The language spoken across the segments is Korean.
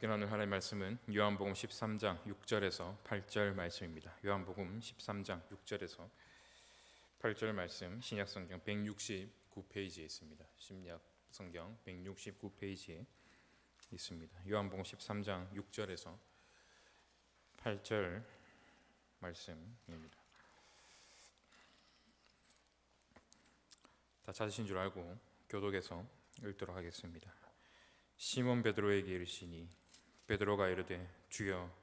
오늘 하나님의 말씀은 요한복음 13장 6절에서 8절 말씀입니다. 요한복음 13장 6절에서 8절 말씀, 신약성경 169페이지에 있습니다. 신약성경 169페이지에 있습니다. 요한복음 13장 6절에서 8절 말씀입니다. 다 찾으신 줄 알고 교독에서 읽도록 하겠습니다. 시몬 베드로에게 이르시니 베드로가 이르되 주여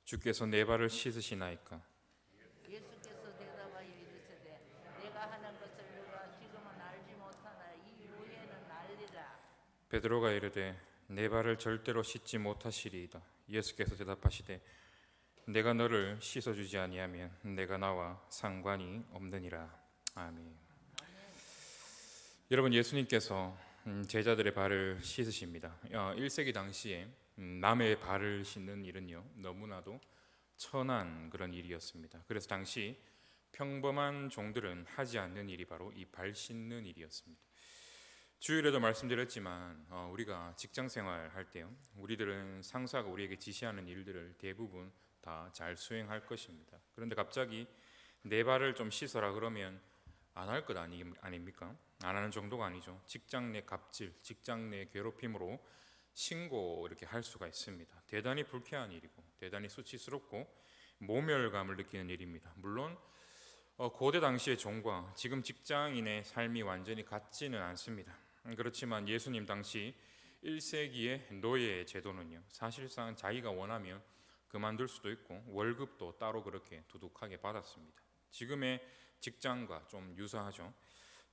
주께서 내 발을 씻으시나이까? 예수께서 대답하여 이르시되 내가 하는 것을 너가 지금은 알지 못하나 이후에는 알리라. 베드로가 이르되 내 발을 절대로 씻지 못하시리이다. 예수께서 대답하시되 내가 너를 씻어주지 아니하면 내가 나와 상관이 없느니라. 아멘. 여러분, 예수님께서 제자들의 발을 씻으십니다. 1세기 당시에 남의 발을 씻는 일은요 너무나도 천한 그런 일이었습니다. 그래서 당시 평범한 종들은 하지 않는 일이 바로 이 발 씻는 일이었습니다. 주일에도 말씀드렸지만 우리가 직장생활 할 때요, 우리들은 상사가 우리에게 지시하는 일들을 대부분 다 잘 수행할 것입니다. 그런데 갑자기 내 발을 좀 씻어라 그러면 안 할 것 아닙니까? 안 하는 정도가 아니죠. 직장 내 갑질, 직장 내 괴롭힘으로 신고 이렇게 할 수가 있습니다. 대단히 불쾌한 일이고 대단히 수치스럽고 모멸감을 느끼는 일입니다. 물론 고대 당시의 종과 지금 직장인의 삶이 완전히 같지는 않습니다. 그렇지만 예수님 당시 1세기의 노예 제도는요, 사실상 자기가 원하면 그만둘 수도 있고 월급도 따로 그렇게 두둑하게 받았습니다. 지금의 직장과 좀 유사하죠.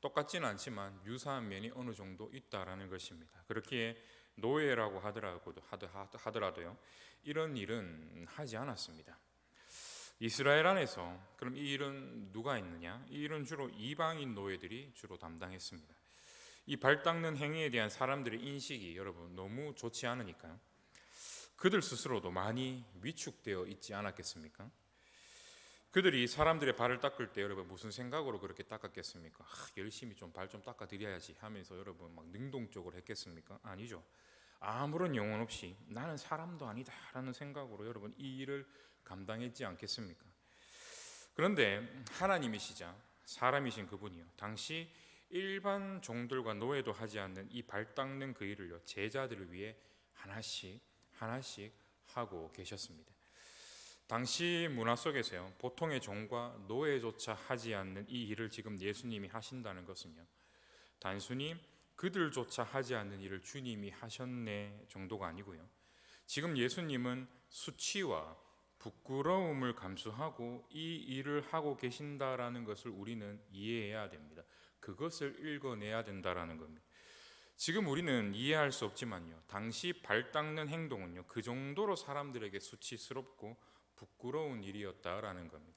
똑같지는 않지만 유사한 면이 어느 정도 있다라는 것입니다. 그렇기에 노예라고 하더라도요 이런 일은 하지 않았습니다. 이스라엘 안에서 그럼 이 일은 누가 했느냐? 이 일은 주로 이방인 노예들이 주로 담당했습니다. 이 발 닦는 행위에 대한 사람들의 인식이 여러분 너무 좋지 않으니까요, 그들 스스로도 많이 위축되어 있지 않았겠습니까? 그들이 사람들의 발을 닦을 때 여러분 무슨 생각으로 그렇게 닦았겠습니까? 열심히 좀 발 좀 닦아드려야지 하면서 여러분 막 능동적으로 했겠습니까? 아니죠. 아무런 영혼 없이 나는 사람도 아니다 라는 생각으로 여러분 이 일을 감당했지 않겠습니까? 그런데 하나님이시자 사람이신 그분이요, 당시 일반 종들과 노예도 하지 않는 이 발 닦는 그 일을요 제자들을 위해 하나씩 하고 계셨습니다. 당시 문화 속에서요 보통의 종과 노예조차 하지 않는 이 일을 지금 예수님이 하신다는 것은요 단순히 그들조차 하지 않는 일을 주님이 하셨네 정도가 아니고요, 지금 예수님은 수치와 부끄러움을 감수하고 이 일을 하고 계신다라는 것을 우리는 이해해야 됩니다. 그것을 읽어내야 된다라는 겁니다. 지금 우리는 이해할 수 없지만요, 당시 발 닦는 행동은요 그 정도로 사람들에게 수치스럽고 부끄러운 일이었다라는 겁니다.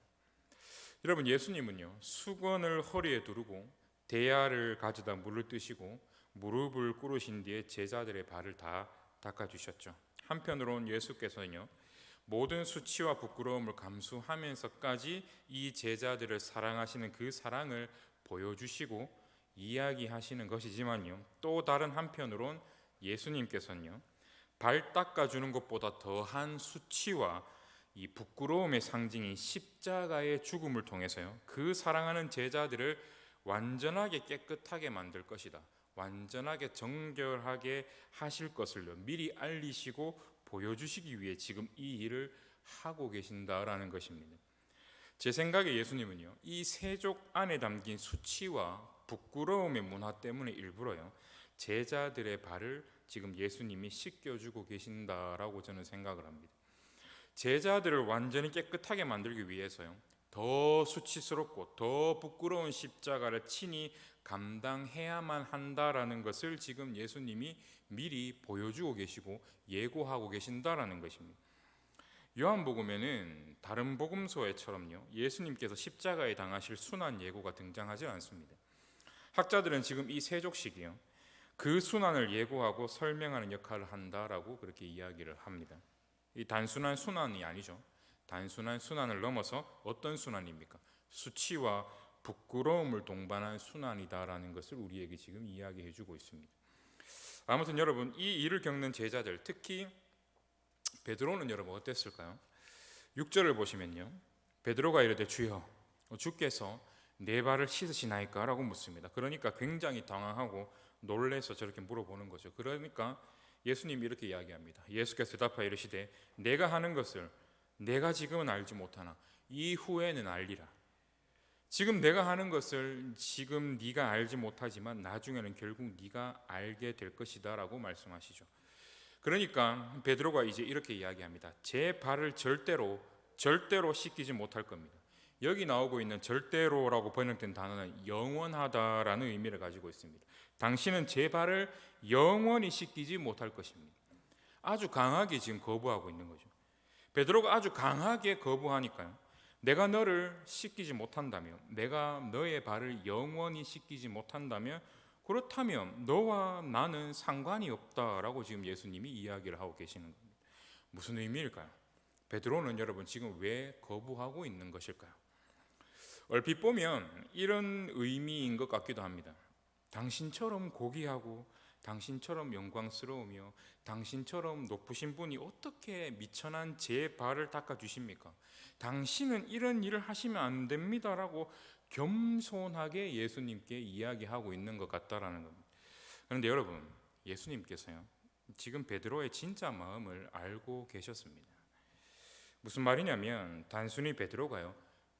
여러분, 예수님은요 수건을 허리에 두르고 대야를 가져다 물을 뜨시고 무릎을 꿇으신 뒤에 제자들의 발을 다 닦아주셨죠. 한편으로는 예수께서는요 모든 수치와 부끄러움을 감수하면서까지 이 제자들을 사랑하시는 그 사랑을 보여주시고 이야기하시는 것이지만요, 또 다른 한편으론 예수님께서는요 발 닦아주는 것보다 더한 수치와 이 부끄러움의 상징인 십자가의 죽음을 통해서요 그 사랑하는 제자들을 완전하게 깨끗하게 만들 것이다, 완전하게 정결하게 하실 것을 미리 알리시고 보여주시기 위해 지금 이 일을 하고 계신다라는 것입니다. 제 생각에 예수님은요 이 세족 안에 담긴 수치와 부끄러움의 문화 때문에 일부러요 제자들의 발을 지금 예수님이 씻겨주고 계신다라고 저는 생각을 합니다. 제자들을 완전히 깨끗하게 만들기 위해서요 더 수치스럽고 더 부끄러운 십자가를 친히 감당해야만 한다라는 것을 지금 예수님이 미리 보여주고 계시고 예고하고 계신다라는 것입니다. 요한복음에는 다른 복음서에처럼요 예수님께서 십자가에 당하실 순환 예고가 등장하지 않습니다. 학자들은 지금 이 세족식이요 그 순환을 예고하고 설명하는 역할을 한다라고 그렇게 이야기를 합니다. 이 단순한 순환이 아니죠. 단순한 순환을 넘어서 어떤 순환입니까? 수치와 부끄러움을 동반한 순환이다라는 것을 우리에게 지금 이야기해 주고 있습니다. 아무튼 여러분, 이 일을 겪는 제자들, 특히 베드로는 여러분 어땠을까요? 6절을 보시면요, 베드로가 이르되 주여 주께서 내 발을 씻으시나이까? 라고 묻습니다. 그러니까 굉장히 당황하고 놀래서 저렇게 물어보는 거죠. 그러니까 예수님이 이렇게 이야기합니다. 예수께서 대답하여 이르시되 내가 하는 것을 내가 지금은 알지 못하나 이후에는 알리라. 지금 내가 하는 것을 지금 네가 알지 못하지만 나중에는 결국 네가 알게 될 것이다 라고 말씀하시죠. 그러니까 베드로가 이제 이렇게 이야기합니다. 제 발을 절대로 씻기지 못할 겁니다. 여기 나오고 있는 절대로라고 번역된 단어는 영원하다라는 의미를 가지고 있습니다. 당신은 제 발을 영원히 씻기지 못할 것입니다. 아주 강하게 지금 거부하고 있는 거죠. 베드로가 아주 강하게 거부하니까요, 내가 너를 씻기지 못한다며, 내가 너의 발을 영원히 씻기지 못한다면, 그렇다면 너와 나는 상관이 없다라고 지금 예수님이 이야기를 하고 계시는 겁니다. 무슨 의미일까요? 베드로는 여러분 지금 왜 거부하고 있는 것일까요? 얼핏 보면 이런 의미인 것 같기도 합니다. 당신처럼 고귀하고 당신처럼 영광스러우며 당신처럼 높으신 분이 어떻게 미천한 제 발을 닦아주십니까? 당신은 이런 일을 하시면 안 됩니다라고 겸손하게 예수님께 이야기하고 있는 것 같다라는 겁니다. 그런데 여러분, 예수님께서요, 지금 베드로의 진짜 마음을 알고 계셨습니다. 무슨 말이냐면 단순히 베드로가요,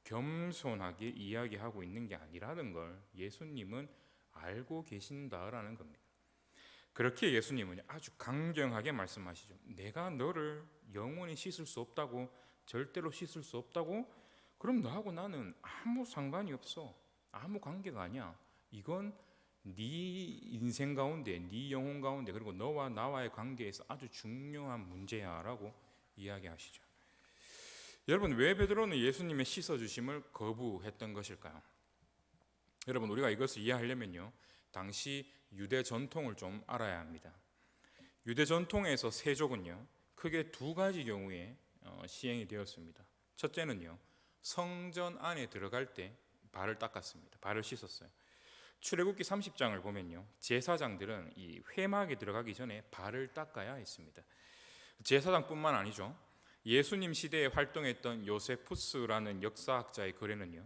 겸손하게 이야기하고 있는 게 아니라는 걸 예수님은 알고 계신다라는 겁니다. 그렇게 예수님은 아주 강경하게 말씀하시죠. 내가 너를 영원히 씻을 수 없다고, 절대로 씻을 수 없다고? 그럼 너하고 나는 아무 상관이 없어. 아무 관계가 아니야. 이건 네 인생 가운데, 네 영혼 가운데, 그리고 너와 나와의 관계에서 아주 중요한 문제야 라고 이야기하시죠. 여러분, 왜 베드로는 예수님의 씻어주심을 거부했던 것일까요? 여러분, 우리가 이것을 이해하려면요, 당시 유대 전통을 좀 알아야 합니다. 유대 전통에서 세족은요, 크게 두 가지 경우에 시행이 되었습니다. 첫째는요, 성전 안에 들어갈 때 발을 닦았습니다. 발을 씻었어요. 출애굽기 30장을 보면요, 제사장들은 이 회막에 들어가기 전에 발을 닦아야 했습니다. 제사장뿐만 아니죠, 예수님 시대에 활동했던 요세푸스라는 역사학자의 글에는요,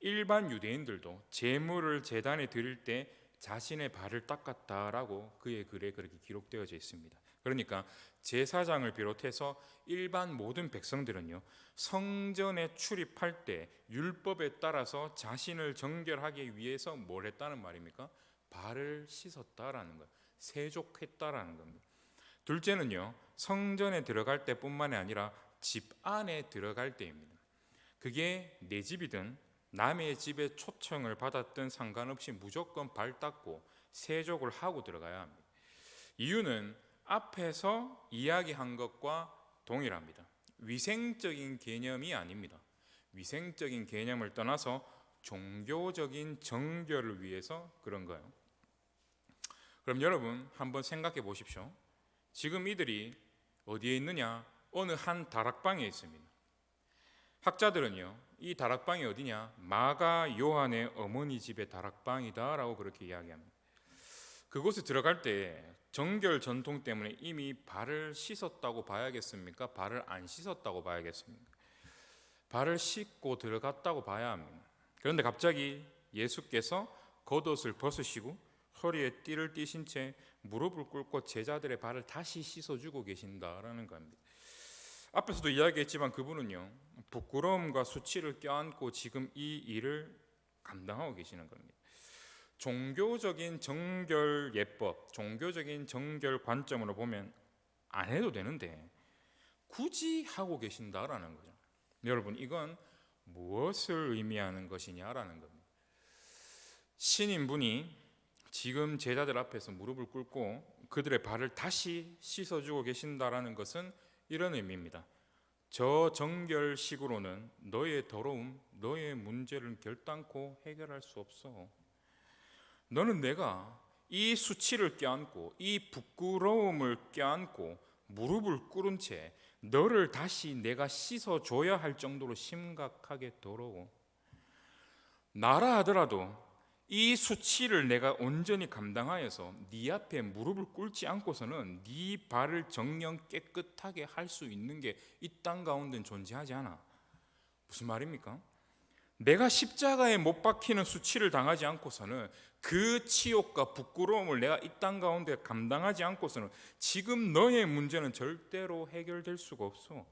일반 유대인들도 제물을 제단에 드릴 때 자신의 발을 닦았다라고 그의 글에 그렇게 기록되어져 있습니다. 그러니까 제사장을 비롯해서 일반 모든 백성들은요, 성전에 출입할 때 율법에 따라서 자신을 정결하기 위해서 뭘 했다는 말입니까? 발을 씻었다라는 거예요. 세족했다라는 겁니다. 둘째는요, 성전에 들어갈 때뿐만이 아니라 집 안에 들어갈 때입니다. 그게 내 집이든 남의 집에 초청을 받았든 상관없이 무조건 발 닦고 세족을 하고 들어가야 합니다. 이유는 앞에서 이야기한 것과 동일합니다. 위생적인 개념이 아닙니다. 위생적인 개념을 떠나서 종교적인 정결을 위해서 그런 거예요. 그럼 여러분 한번 생각해 보십시오. 지금 이들이 어디에 있느냐? 어느 한 다락방에 있습니다. 학자들은요, 이 다락방이 어디냐? 마가 요한의 어머니 집의 다락방이다 라고 그렇게 이야기합니다. 그곳에 들어갈 때 정결 전통 때문에 이미 발을 씻었다고 봐야겠습니까? 발을 안 씻었다고 봐야겠습니까? 발을 씻고 들어갔다고 봐야 합니다. 그런데 갑자기 예수께서 겉옷을 벗으시고 허리에 띠를 띠신 채 무릎을 꿇고 제자들의 발을 다시 씻어주고 계신다라는 겁니다. 앞에서도 이야기했지만 그분은요, 부끄러움과 수치를 껴안고 지금 이 일을 감당하고 계시는 겁니다. 종교적인 정결 예법, 종교적인 정결 관점으로 보면 안 해도 되는데 굳이 하고 계신다라는 거죠. 여러분, 이건 무엇을 의미하는 것이냐라는 겁니다. 신인분이 지금 제자들 앞에서 무릎을 꿇고 그들의 발을 다시 씻어주고 계신다라는 것은 이런 의미입니다. 저 정결식으로는 너의 더러움, 너의 문제를 결단코 해결할 수 없어. 너는 내가 이 수치를 껴안고 이 부끄러움을 껴안고 무릎을 꿇은 채 너를 다시 내가 씻어줘야 할 정도로 심각하게 더러워. 나라 하더라도 이 수치를 내가 온전히 감당하여서 네 앞에 무릎을 꿇지 않고서는 네 발을 정령 깨끗하게 할 수 있는 게 이 땅 가운데는 존재하지 않아. 무슨 말입니까? 내가 십자가에 못 박히는 수치를 당하지 않고서는 그 치욕과 부끄러움을 내가 이 땅 가운데 감당하지 않고서는 지금 너의 문제는 절대로 해결될 수가 없어.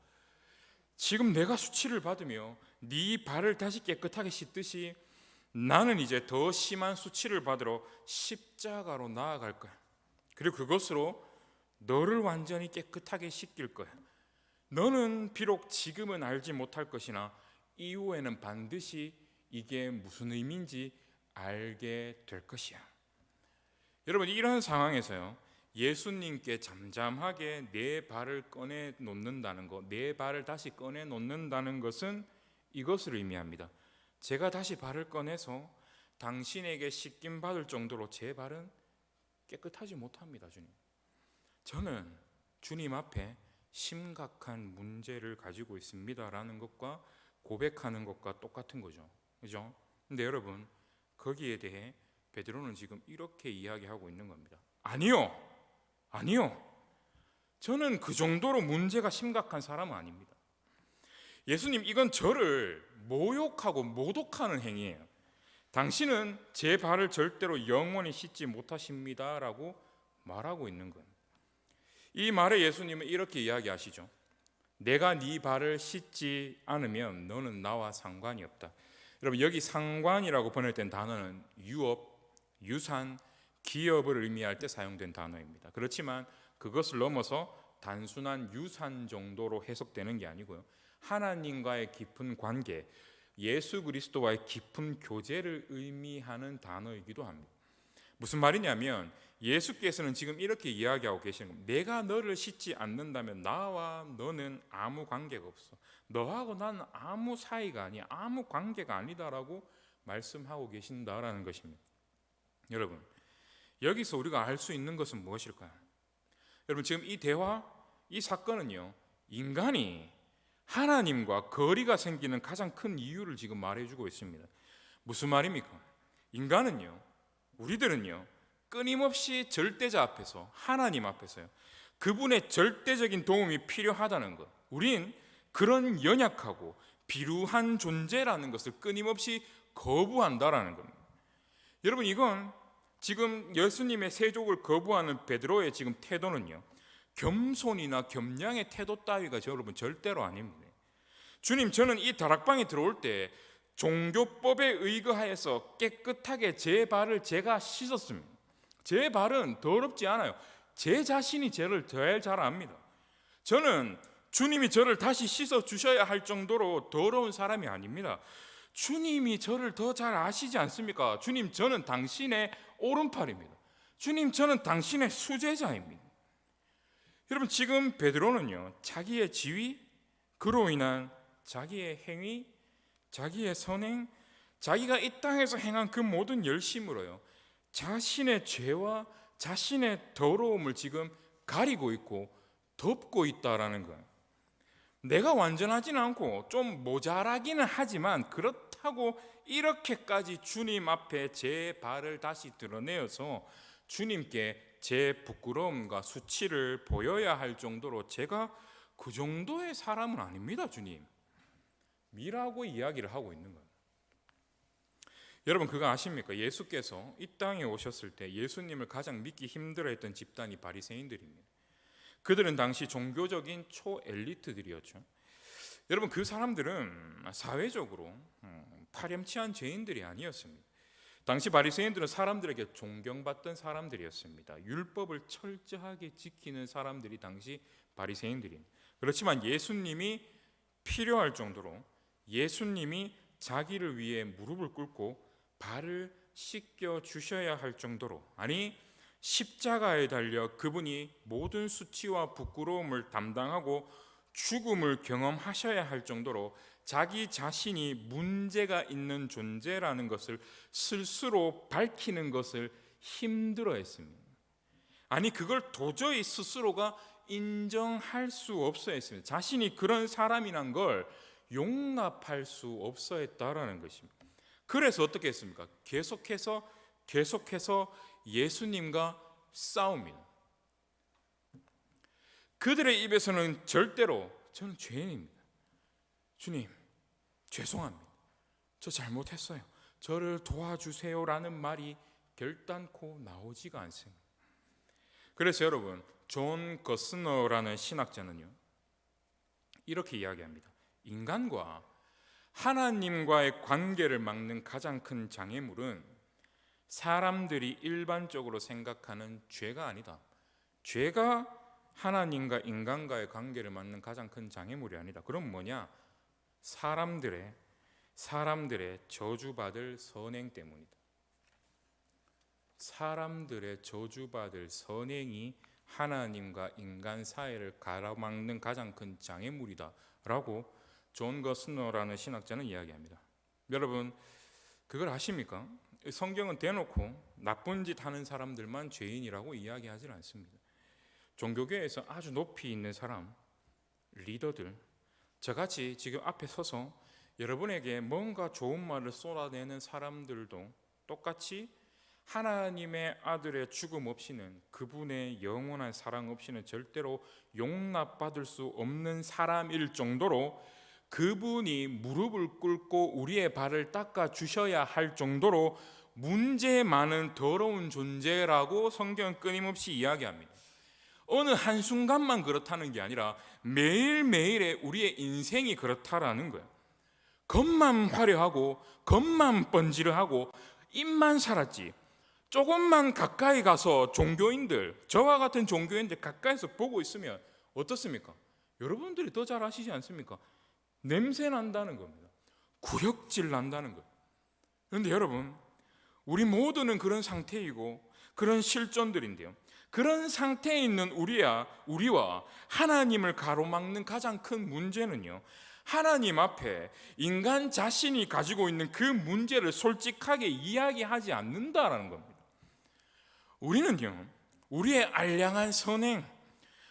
지금 내가 수치를 받으며 네 발을 다시 깨끗하게 씻듯이 나는 이제 더 심한 수치를 받으러 십자가로 나아갈 거야. 그리고 그것으로 너를 완전히 깨끗하게 씻길 거야. 너는 비록 지금은 알지 못할 것이나 이후에는 반드시 이게 무슨 의미인지 알게 될 것이야. 여러분, 이런 상황에서요, 예수님께 잠잠하게 내 발을 꺼내 놓는다는 것, 내 발을 다시 꺼내 놓는다는 것은 이것을 의미합니다. 제가 다시 발을 꺼내서 당신에게 씻김 받을 정도로 제 발은 깨끗하지 못합니다, 주님. 저는 주님 앞에 심각한 문제를 가지고 있습니다라는 것과 고백하는 것과 똑같은 거죠. 그죠? 근데 여러분, 거기에 대해 베드로는 지금 이렇게 이야기하고 있는 겁니다. 아니요. 저는 그 정도로 문제가 심각한 사람은 아닙니다. 예수님, 이건 저를 모욕하고 모독하는 행위예요. 당신은 제 발을 절대로 영원히 씻지 못하십니다라고 말하고 있는 거예요. 이 말에 예수님은 이렇게 이야기하시죠. 내가 네 발을 씻지 않으면 너는 나와 상관이 없다. 여러분, 여기 상관이라고 번역된 단어는 유업, 유산, 기업을 의미할 때 사용된 단어입니다. 그렇지만 그것을 넘어서 단순한 유산 정도로 해석되는 게 아니고요, 하나님과의 깊은 관계, 예수 그리스도와의 깊은 교제를 의미하는 단어이기도 합니다. 무슨 말이냐면 예수께서는 지금 이렇게 이야기하고 계시는 겁니다. 내가 너를 씻지 않는다면 나와 너는 아무 관계가 없어. 너하고 나는 아무 사이가 아니야. 아무 관계가 아니다라고 말씀하고 계신다라는 것입니다. 여러분, 여기서 우리가 알 수 있는 것은 무엇일까요? 여러분, 지금 이 대화, 이 사건은요, 인간이 하나님과 거리가 생기는 가장 큰 이유를 지금 말해주고 있습니다. 무슨 말입니까? 인간은요, 우리들은요, 끊임없이 절대자 앞에서, 하나님 앞에서요, 그분의 절대적인 도움이 필요하다는 것, 우린 그런 연약하고 비루한 존재라는 것을 끊임없이 거부한다라는 겁니다. 여러분, 이건 지금 예수님의 세족을 거부하는 베드로의 지금 태도는요, 겸손이나 겸양의 태도 따위가 여러분 절대로 아닙니다. 주님, 저는 이 다락방에 들어올 때 종교법에 의거하여서 깨끗하게 제 발을 제가 씻었습니다. 제 발은 더럽지 않아요. 제 자신이 저를 제일 잘 압니다. 저는 주님이 저를 다시 씻어 주셔야 할 정도로 더러운 사람이 아닙니다. 주님이 저를 더 잘 아시지 않습니까? 주님, 저는 당신의 오른팔입니다. 주님, 저는 당신의 수제자입니다. 여러분, 지금 베드로는요, 자기의 지위, 그로 인한 자기의 행위, 자기의 선행, 자기가 이 땅에서 행한 그 모든 열심으로요, 자신의 죄와 자신의 더러움을 지금 가리고 있고 덮고 있다라는 거예요. 내가 완전하지는 않고 좀 모자라기는 하지만 그렇다고 이렇게까지 주님 앞에 제 발을 다시 드러내어서 주님께 제 부끄러움과 수치를 보여야 할 정도로 제가 그 정도의 사람은 아닙니다, 주님. 미라고 이야기를 하고 있는 거예요. 여러분, 그거 아십니까? 예수께서 이 땅에 오셨을 때 예수님을 가장 믿기 힘들어했던 집단이 바리새인들입니다. 그들은 당시 종교적인 초엘리트들이었죠. 여러분, 그 사람들은 사회적으로 파렴치한 죄인들이 아니었습니다. 당시 바리새인들은 사람들에게 존경받던 사람들이었습니다. 율법을 철저하게 지키는 사람들이 당시 바리새인들입니다. 그렇지만 예수님이 필요할 정도로 예수님이 자기를 위해 무릎을 꿇고 발을 씻겨 주셔야 할 정도로, 아니 십자가에 달려 그분이 모든 수치와 부끄러움을 담당하고 죽음을 경험하셔야 할 정도로 자기 자신이 문제가 있는 존재라는 것을 스스로 밝히는 것을 힘들어했습니다. 아니, 그걸 도저히 스스로가 인정할 수 없어 했습니다. 자신이 그런 사람이란 걸 용납할 수 없어 했다라는 것입니다. 그래서 어떻게 했습니까? 계속해서 예수님과 싸웁니다. 그들의 입에서는 절대로 저는 죄인입니다, 주님 죄송합니다, 저 잘못했어요, 저를 도와주세요라는 말이 결단코 나오지가 않습니다. 그래서 여러분, 존 거스너라는 신학자는요, 이렇게 이야기합니다. 인간과 하나님과의 관계를 막는 가장 큰 장애물은 사람들이 일반적으로 생각하는 죄가 아니다. 죄가 하나님과 인간과의 관계를 막는 가장 큰 장애물이 아니다. 그럼 뭐냐? 사람들의 저주받을 선행 때문이다. 사람들의 저주받을 선행이 하나님과 인간 사이를 가로막는 가장 큰 장애물이다 라고 존 거스너라는 신학자는 이야기합니다. 여러분, 그걸 아십니까? 성경은 대놓고 나쁜 짓 하는 사람들만 죄인이라고 이야기하지 않습니다. 종교계에서 아주 높이 있는 사람, 리더들, 저같이 지금 앞에 서서 여러분에게 뭔가 좋은 말을 쏟아내는 사람들도 똑같이 하나님의 아들의 죽음 없이는, 그분의 영원한 사랑 없이는 절대로 용납받을 수 없는 사람일 정도로, 그분이 무릎을 꿇고 우리의 발을 닦아 주셔야 할 정도로 문제 많은 더러운 존재라고 성경은 끊임없이 이야기합니다. 어느 한순간만 그렇다는 게 아니라 매일매일의 우리의 인생이 그렇다라는 거예요. 겉만 화려하고 겉만 번지르하고 입만 살았지, 조금만 가까이 가서 종교인들, 저와 같은 종교인들 가까이서 보고 있으면 어떻습니까? 여러분들이 더 잘 아시지 않습니까? 냄새 난다는 겁니다. 구역질 난다는 거예요. 그런데 여러분, 우리 모두는 그런 상태이고 그런 실존들인데요, 그런 상태에 있는 우리와 하나님을 가로막는 가장 큰 문제는요, 하나님 앞에 인간 자신이 가지고 있는 그 문제를 솔직하게 이야기하지 않는다라는 겁니다. 우리는요, 우리의 알량한 선행,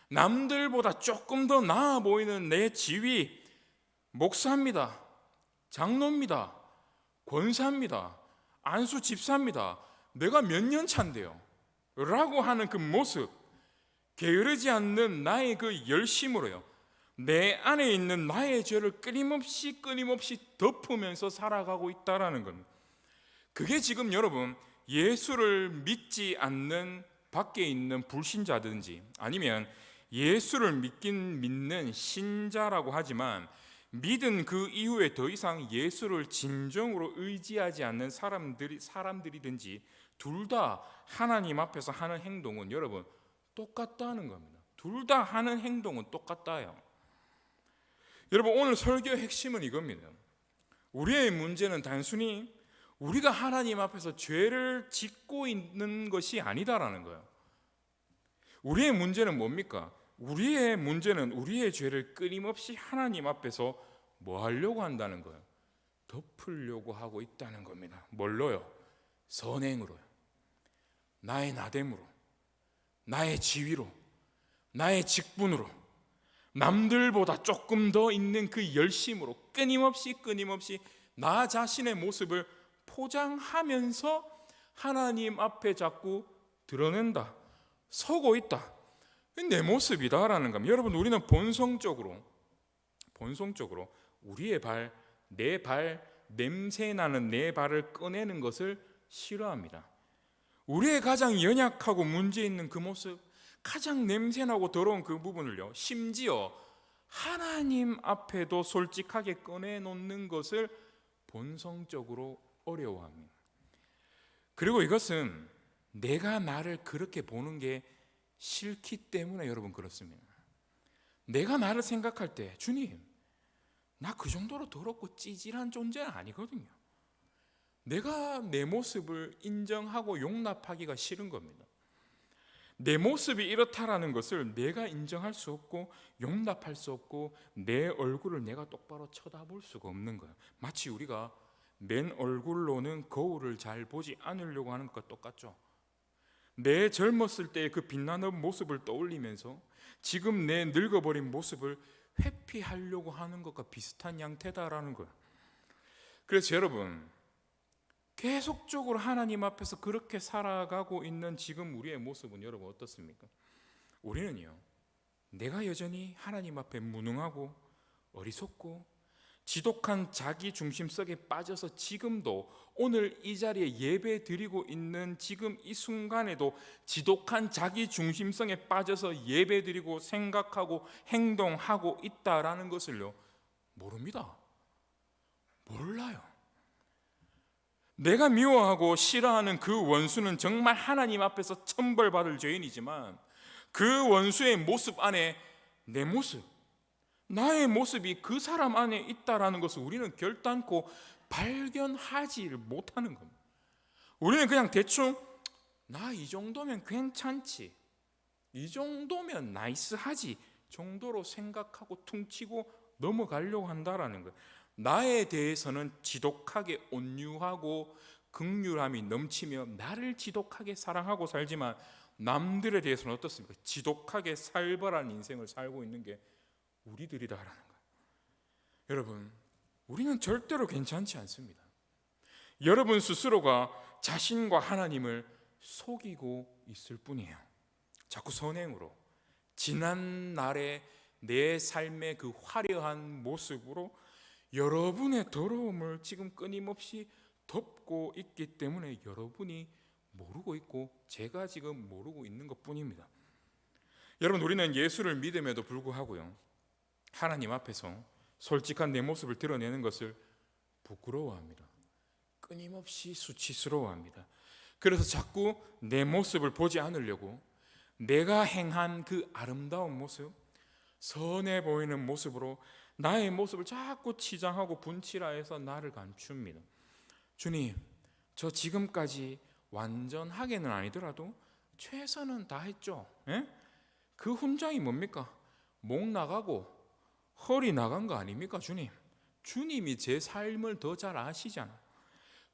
남들보다 조금 더 나아 보이는 내 지위, 목사입니다, 장로입니다, 권사입니다, 안수 집사입니다, 내가 몇 년 차인데요 라고 하는 그 모습, 게으르지 않는 나의 그 열심으로요, 내 안에 있는 나의 죄를 끊임없이 덮으면서 살아가고 있다라는 겁니다. 그게 지금 여러분, 예수를 믿지 않는 밖에 있는 불신자든지 아니면 예수를 믿는 신자라고 하지만 믿은 그 이후에 더 이상 예수를 진정으로 의지하지 않는 사람들이든지 둘 다 하나님 앞에서 하는 행동은 여러분 똑같다는 겁니다. 둘 다 하는 행동은 똑같다요. 여러분, 오늘 설교의 핵심은 이겁니다. 우리의 문제는 단순히 우리가 하나님 앞에서 죄를 짓고 있는 것이 아니다라는 거예요. 우리의 문제는 뭡니까? 우리의 문제는 우리의 죄를 끊임없이 하나님 앞에서 뭐 하려고 한다는 거예요? 덮으려고 하고 있다는 겁니다. 뭘로요? 선행으로요. 나의 나됨으로, 나의 지위로, 나의 직분으로, 남들보다 조금 더 있는 그 열심으로 끊임없이 나 자신의 모습을 포장하면서 하나님 앞에 자꾸 드러낸다, 서고 있다, 내 모습이다라는 겁니다. 여러분, 우리는 본성적으로 우리의 발, 내 발, 냄새나는 내 발을 꺼내는 것을 싫어합니다. 우리의 가장 연약하고 문제 있는 그 모습, 가장 냄새나고 더러운 그 부분을요, 심지어 하나님 앞에도 솔직하게 꺼내놓는 것을 본성적으로 어려워합니다. 그리고 이것은 내가 나를 그렇게 보는 게 싫기 때문에 여러분 그렇습니다. 내가 나를 생각할 때, 주님, 나 그 정도로 더럽고 찌질한 존재는 아니거든요. 내가 내 모습을 인정하고 용납하기가 싫은 겁니다. 내 모습이 이렇다라는 것을 내가 인정할 수 없고 용납할 수 없고 내 얼굴을 내가 똑바로 쳐다볼 수가 없는 거예요. 마치 우리가 맨 얼굴로는 거울을 잘 보지 않으려고 하는 것과 똑같죠. 내 젊었을 때의 그 빛나는 모습을 떠올리면서 지금 내 늙어버린 모습을 회피하려고 하는 것과 비슷한 양태다라는 거예요. 그래서 여러분, 계속적으로 하나님 앞에서 그렇게 살아가고 있는 지금 우리의 모습은 여러분 어떻습니까? 우리는요, 내가 여전히 하나님 앞에 무능하고 어리석고 지독한 자기 중심성에 빠져서 지금도 오늘 이 자리에 예배 드리고 있는 지금 이 순간에도 지독한 자기 중심성에 빠져서 예배 드리고 생각하고 행동하고 있다라는 것을요, 모릅니다. 몰라요. 내가 미워하고 싫어하는 그 원수는 정말 하나님 앞에서 천벌받을 죄인이지만 그 원수의 모습 안에 내 모습, 나의 모습이 그 사람 안에 있다라는 것을 우리는 결단코 발견하지 못하는 겁니다. 우리는 그냥 대충 나 이 정도면 괜찮지, 이 정도면 나이스하지 정도로 생각하고 퉁치고 넘어가려고 한다라는 거예요. 나에 대해서는 지독하게 온유하고 긍휼함이 넘치며 나를 지독하게 사랑하고 살지만 남들에 대해서는 어떻습니까? 지독하게 살벌한 인생을 살고 있는 게 우리들이다라는 거예요. 여러분, 우리는 절대로 괜찮지 않습니다. 여러분 스스로가 자신과 하나님을 속이고 있을 뿐이에요. 자꾸 선행으로 지난 날의 내 삶의 그 화려한 모습으로 여러분의 더러움을 지금 끊임없이 덮고 있기 때문에 여러분이 모르고 있고 제가 지금 모르고 있는 것뿐입니다. 여러분, 우리는 예수를 믿음에도 불구하고요, 하나님 앞에서 솔직한 내 모습을 드러내는 것을 부끄러워합니다. 끊임없이 수치스러워합니다. 그래서 자꾸 내 모습을 보지 않으려고 내가 행한 그 아름다운 모습, 선해 보이는 모습으로 나의 모습을 자꾸 치장하고 분칠하여서 나를 감춥니다. 주님, 저 지금까지 완전하게는 아니더라도 최선은 다했죠. 예? 그 훈장이 뭡니까? 목 나가고 허리 나간 거 아닙니까? 주님, 주님이 제 삶을 더 잘 아시잖아.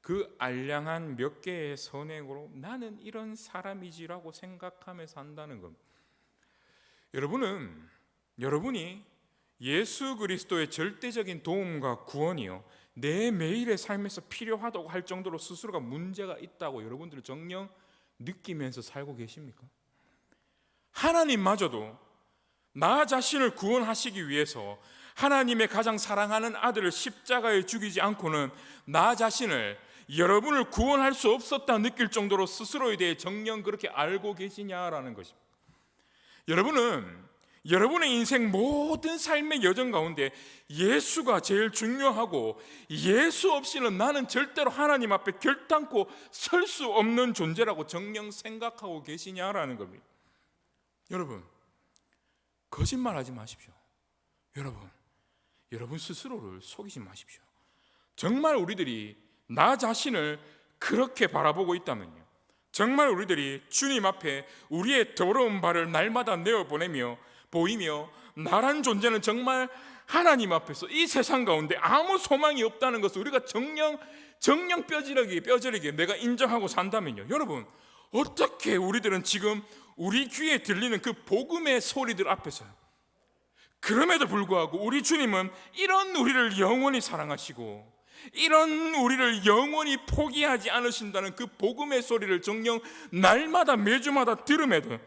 그 알량한 몇 개의 선행으로 나는 이런 사람이지라고 생각하며 산다는 겁니다. 여러분이 예수 그리스도의 절대적인 도움과 구원이요, 내 매일의 삶에서 필요하다고 할 정도로 스스로가 문제가 있다고 여러분들 정녕 느끼면서 살고 계십니까? 하나님마저도 나 자신을 구원하시기 위해서 하나님의 가장 사랑하는 아들을 십자가에 죽이지 않고는 나 자신을, 여러분을 구원할 수 없었다 느낄 정도로 스스로에 대해 정녕 그렇게 알고 계시냐라는 것입니다. 여러분의 인생 모든 삶의 여정 가운데 예수가 제일 중요하고 예수 없이는 나는 절대로 하나님 앞에 결단코 설 수 없는 존재라고 정녕 생각하고 계시냐라는 겁니다. 여러분, 거짓말하지 마십시오. 여러분 스스로를 속이지 마십시오. 정말 우리들이 나 자신을 그렇게 바라보고 있다면요, 정말 우리들이 주님 앞에 우리의 더러운 발을 날마다 내어보이며 나란 존재는 정말 하나님 앞에서 이 세상 가운데 아무 소망이 없다는 것을 우리가 정녕 뼈저리게 내가 인정하고 산다면요, 여러분, 어떻게 우리들은 지금 우리 귀에 들리는 그 복음의 소리들 앞에서, 그럼에도 불구하고 우리 주님은 이런 우리를 영원히 사랑하시고 이런 우리를 영원히 포기하지 않으신다는 그 복음의 소리를 정녕 날마다 매주마다 들음에도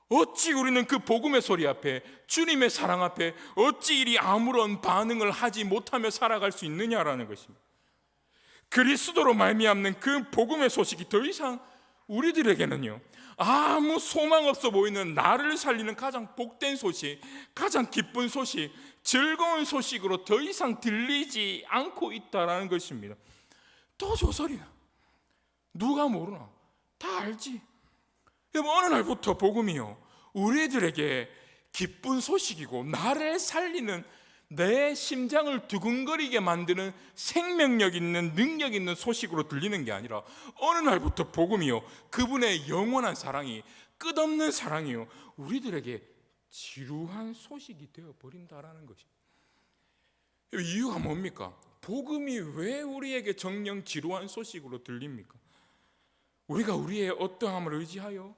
어찌 우리는 그 복음의 소리 앞에, 주님의 사랑 앞에 어찌 이리 아무런 반응을 하지 못하며 살아갈 수 있느냐라는 것입니다. 그리스도로 말미암는 그 복음의 소식이 더 이상 우리들에게는요, 아무 소망 없어 보이는 나를 살리는 가장 복된 소식, 가장 기쁜 소식, 즐거운 소식으로 더 이상 들리지 않고 있다라는 것입니다. 또 저 소리야, 누가 모르나? 다 알지. 여러분, 어느 날부터 복음이요, 우리들에게 기쁜 소식이고 나를 살리는, 내 심장을 두근거리게 만드는 생명력 있는, 능력 있는 소식으로 들리는 게 아니라 어느 날부터 복음이요, 그분의 영원한 사랑이, 끝없는 사랑이요, 우리들에게 지루한 소식이 되어버린다라는 것입니다. 이유가 뭡니까? 복음이 왜 우리에게 정녕 지루한 소식으로 들립니까? 우리가 우리의 어떠함을 의지하여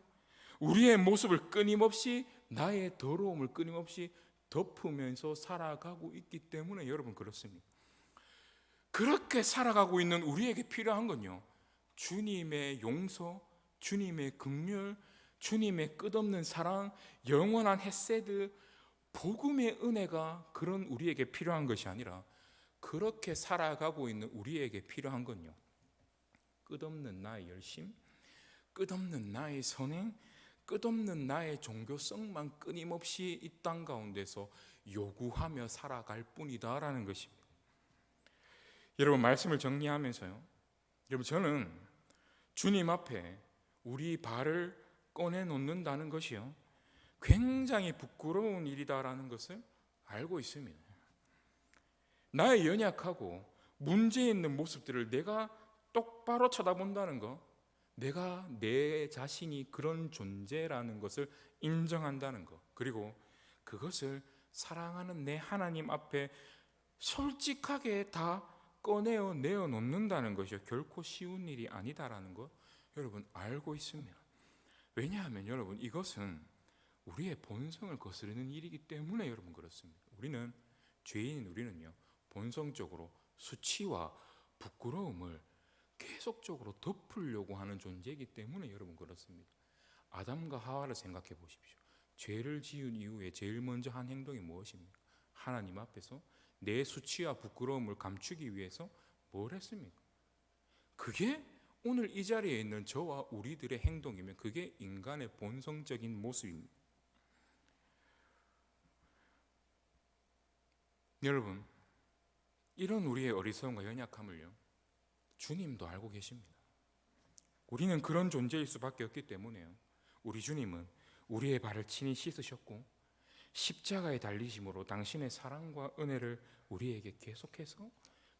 우리의 모습을 끊임없이, 나의 더러움을 끊임없이 덮으면서 살아가고 있기 때문에 여러분 그렇습니다. 그렇게 살아가고 있는 우리에게 필요한 건요, 주님의 용서, 주님의 긍휼, 주님의 끝없는 사랑, 영원한 헤세드, 복음의 은혜가 그런 우리에게 필요한 것이 아니라, 그렇게 살아가고 있는 우리에게 필요한 건요, 끝없는 나의 열심, 끝없는 나의 선행, 끝없는 나의 종교성만 끊임없이 이 땅 가운데서 요구하며 살아갈 뿐이다라는 것입니다. 여러분, 말씀을 정리하면서요, 여러분, 저는 주님 앞에 우리 발을 꺼내놓는다는 것이요, 굉장히 부끄러운 일이다라는 것을 알고 있습니다. 나의 연약하고 문제 있는 모습들을 내가 똑바로 쳐다본다는 것, 내가 내 자신이 그런 존재라는 것을 인정한다는 것, 그리고 그것을 사랑하는 내 하나님 앞에 솔직하게 다 꺼내어 내어놓는다는 것이 결코 쉬운 일이 아니다라는 것, 여러분 알고 있습니다. 왜냐하면 여러분, 이것은 우리의 본성을 거스르는 일이기 때문에 여러분 그렇습니다. 우리는, 죄인인 우리는요, 본성적으로 수치와 부끄러움을 계속적으로 덮으려고 하는 존재이기 때문에 여러분 그렇습니다. 아담과 하와를 생각해 보십시오. 죄를 지은 이후에 제일 먼저 한 행동이 무엇입니까? 하나님 앞에서 내 수치와 부끄러움을 감추기 위해서 뭘 했습니까? 그게 오늘 이 자리에 있는 저와 우리들의 행동이면 그게 인간의 본성적인 모습입니다. 여러분, 이런 우리의 어리석음과 연약함을요, 주님도 알고 계십니다. 우리는 그런 존재일 수밖에 없기 때문에요, 우리 주님은 우리의 발을 친히 씻으셨고 십자가에 달리심으로 당신의 사랑과 은혜를 우리에게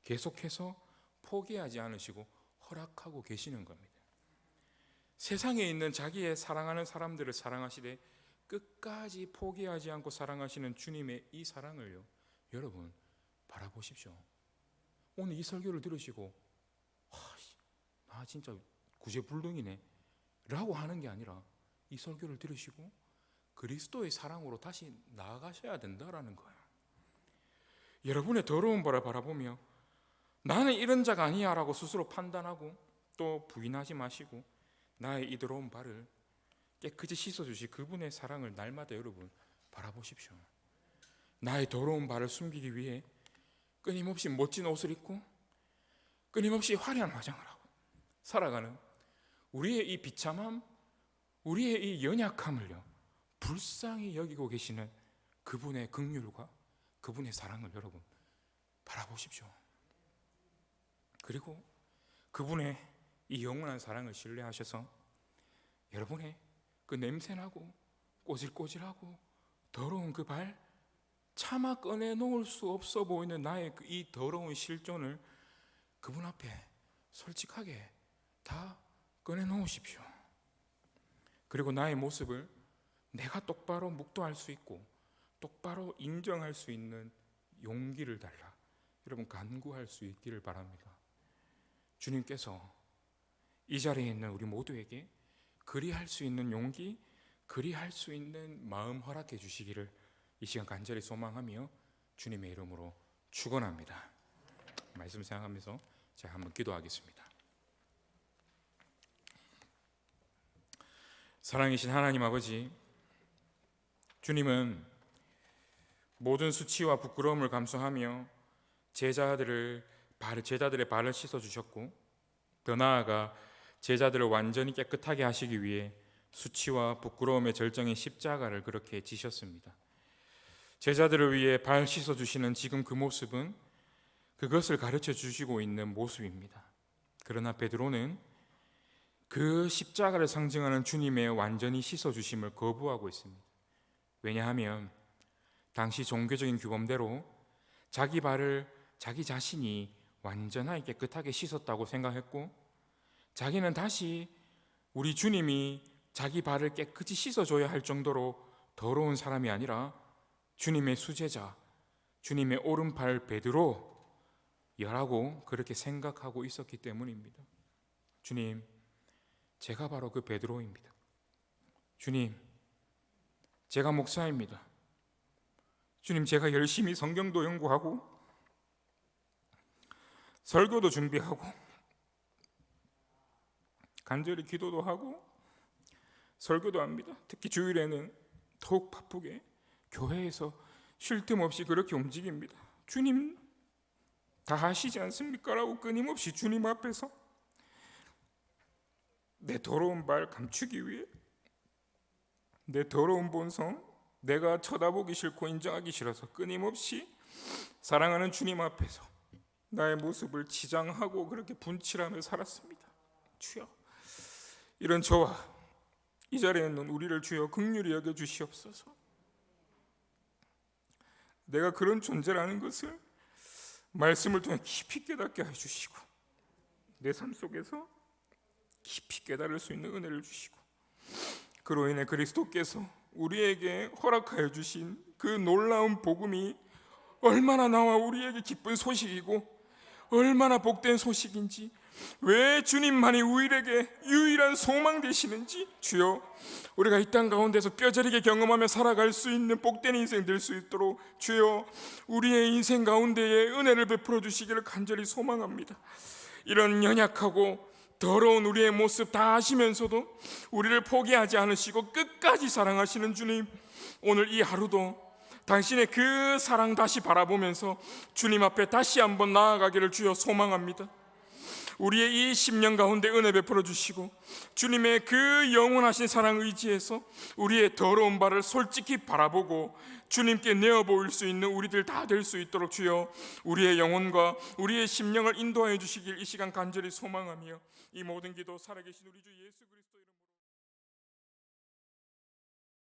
계속해서 포기하지 않으시고 허락하고 계시는 겁니다. 세상에 있는 자기의 사랑하는 사람들을 사랑하시되 끝까지 포기하지 않고 사랑하시는 주님의 이 사랑을요, 여러분 바라보십시오. 오늘 이 설교를 들으시고 나 진짜 구제불능이네 라고 하는 게 아니라, 이 설교를 들으시고 그리스도의 사랑으로 다시 나아가셔야 된다라는 거예요. 여러분의 더러운 발을 바라보며 나는 이런 자가 아니야 라고 스스로 판단하고 또 부인하지 마시고, 나의 이 더러운 발을 깨끗이 씻어주시 그분의 사랑을 날마다 여러분 바라보십시오. 나의 더러운 발을 숨기기 위해 끊임없이 멋진 옷을 입고 끊임없이 화려한 화장을 하고 살아가는 우리의 이 비참함, 우리의 이 연약함을요, 불쌍히 여기고 계시는 그분의 긍휼과 그분의 사랑을 여러분 바라보십시오. 그리고 그분의 이 영원한 사랑을 신뢰하셔서 여러분의 그 냄새나고 꼬질꼬질하고 더러운 그 발, 차마 꺼내놓을 수 없어 보이는 나의 이 더러운 실존을 그분 앞에 솔직하게 다 꺼내놓으십시오. 그리고 나의 모습을 내가 똑바로 묵도할 수 있고 똑바로 인정할 수 있는 용기를 달라 여러분 간구할 수 있기를 바랍니다. 주님께서 이 자리에 있는 우리 모두에게 그리할 수 있는 용기, 그리할 수 있는 마음 허락해 주시기를 이 시간 간절히 소망하며 주님의 이름으로 축원합니다. 말씀 생각하면서 제가 한번 기도하겠습니다. 사랑이신 하나님 아버지, 주님은 모든 수치와 부끄러움을 감수하며 제자들의 발을 씻어주셨고, 더 나아가 제자들을 완전히 깨끗하게 하시기 위해 수치와 부끄러움의 절정인 십자가를 그렇게 지셨습니다. 제자들을 위해 발 씻어주시는 지금 그 모습은 그것을 가르쳐 주시고 있는 모습입니다. 그러나 베드로는 그 십자가를 상징하는 주님의 완전히 씻어주심을 거부하고 있습니다. 왜냐하면 당시 종교적인 규범대로 자기 발을 자기 자신이 완전하게 깨끗하게 씻었다고 생각했고, 자기는 다시 우리 주님이 자기 발을 깨끗이 씻어줘야 할 정도로 더러운 사람이 아니라 주님의 수제자, 주님의 오른팔 베드로여라고 그렇게 생각하고 있었기 때문입니다. 주님, 제가 바로 그 베드로입니다. 주님, 제가 목사입니다. 주님, 제가 열심히 성경도 연구하고 설교도 준비하고 간절히 기도도 하고 설교도 합니다. 특히 주일에는 더욱 바쁘게 교회에서 쉴 틈 없이 그렇게 움직입니다. 주님 다 하시지 않습니까? 라고 끊임없이 주님 앞에서 내 더러운 발 감추기 위해, 내 더러운 본성 내가 쳐다보기 싫고 인정하기 싫어서 끊임없이 사랑하는 주님 앞에서 나의 모습을 치장하고 그렇게 분칠하며 살았습니다. 주여, 이런 저와 이 자리에 있는 우리를 주여 긍휼히 여겨 주시옵소서. 내가 그런 존재라는 것을 말씀을 통해 깊이 깨닫게 해주시고 내 삶 속에서 깊이 깨달을 수 있는 은혜를 주시고, 그로 인해 그리스도께서 우리에게 허락하여 주신 그 놀라운 복음이 얼마나 나와 우리에게 기쁜 소식이고 얼마나 복된 소식인지, 왜 주님만이 우리에게 유일한 소망 되시는지, 주여 우리가 이 땅 가운데서 뼈저리게 경험하며 살아갈 수 있는 복된 인생 될 수 있도록 주여 우리의 인생 가운데에 은혜를 베풀어 주시기를 간절히 소망합니다. 이런 연약하고 더러운 우리의 모습 다 아시면서도 우리를 포기하지 않으시고 끝까지 사랑하시는 주님, 오늘 이 하루도 당신의 그 사랑 다시 바라보면서 주님 앞에 다시 한번 나아가기를 주여 소망합니다. 우리의 이 10년 가운데 은혜 베풀어 주시고 주님의 그 영원하신 사랑 의지에서 우리의 더러운 발을 솔직히 바라보고 주님께 내어 보일 수 있는 우리들 다 될 수 있도록 주여 우리의 영혼과 우리의 심령을 인도하여 주시길 이 시간 간절히 소망하며 이 모든 기도 살아계신 우리 주 예수 그리스도 이름으로